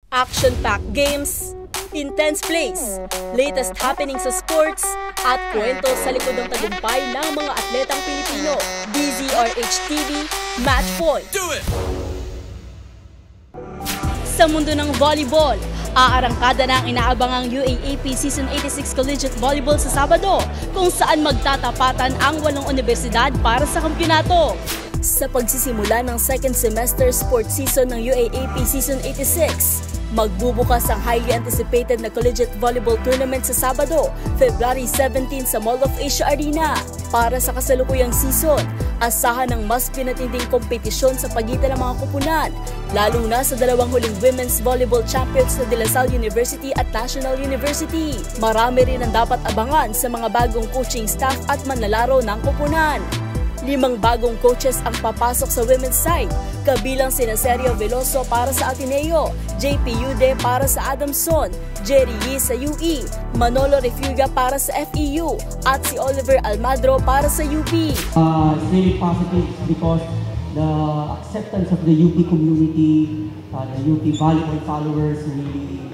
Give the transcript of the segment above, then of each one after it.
Action-packed games, intense plays, latest happenings sa sports, at kwento sa likod ng tagumpay ng mga atletang Pilipino. DZRH TV, Match Point. Do it! Sa mundo ng volleyball, aarangkada na ang inaabangang UAAP Season 86 Collegiate Volleyball sa Sabado, kung saan magtatapatan ang 8 universidad para sa kampyonato. Sa pagsisimula ng second semester sports season ng UAAP Season 86, magbubukas ang highly anticipated na Collegiate Volleyball Tournament sa Sabado, February 17 sa Mall of Asia Arena. Para sa kasalukuyang season, asahan ng mas pinatinding kompetisyon sa pagitan ng mga kupunan, lalo na sa dalawang huling women's volleyball champions na De La Salle University at National University. Marami rin ang dapat abangan sa mga bagong coaching staff at manlalaro ng kupunan. 5 bagong coaches ang papasok sa women's side, kabilang sina Sergio Veloso para sa Ateneo, JP Yude para sa Adamson, Jerry Yee sa UE, Manolo Refuga para sa FEU, at si Oliver Almadro para sa UP. It's really positive because the acceptance of the UP community, the UP volleyball followers, really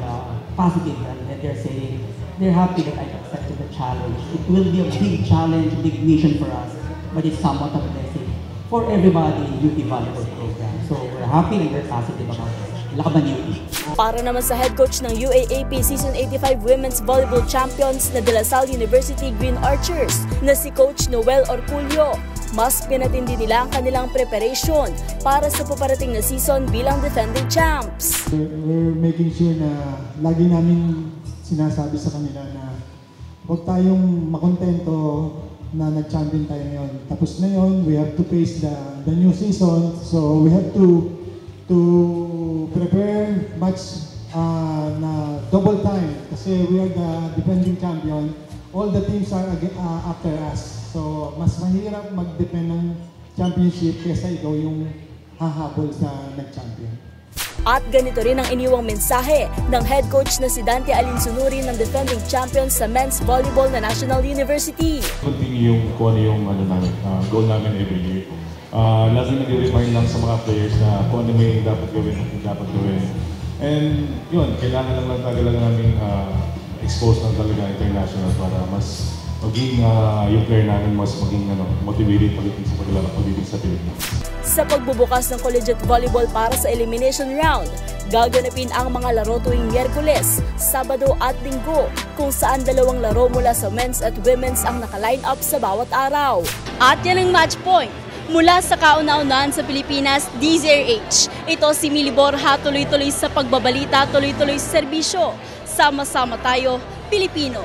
positive, and they're saying they're happy that I accepted the challenge. It will be a big challenge, a big mission for us, but it's somewhat of a blessing for everybody in UP volleyball program. So we're happy and we're positive about this. Laban UP. Para naman sa head coach ng UAAP Season 85 Women's Volleyball Champions na De La Salle University Green Archers na si Coach Noel Orculio, mas pinatindi nila ang kanilang preparation para sa paparating na season bilang defending champs. We're making sure na lagi namin sinasabi sa kanila na huwag tayong makontento na nag-champion tayo ngayon. Tapos na yun, we have to face the new season. So we have to prepare much na double time kasi we are the defending champion. All the teams are after us. So mas mahirap mag-depend ng championship kaysa ikaw yung hahabol sa nag-champion. At ganito rin ang iniwang mensahe ng head coach na si Dante Alinsunuri ng defending champions sa men's volleyball na National University. Continue yung kung ano yung goal namin every year. Lagi nag-remind lang sa mga players na kung ano may dapat gawin at dapat gawin. And yun, kailangan lang talaga namin expose lang talaga international para mas maging yung player namin mas maging motivated pagdating sa Pilipinas. Sa pagbubukas ng collegiate volleyball para sa elimination round, gaganapin ang mga laro tuwing Miyerkules, Sabado at Linggo, kung saan 2 laro mula sa men's at women's ang naka-line up sa bawat araw. At yan ang match point. Mula sa kauna-unahan sa Pilipinas, DZRH. Ito si Mili Borja, tuloy-tuloy sa pagbabalita, tuloy-tuloy sa serbisyo. Sama-sama tayo, Pilipino.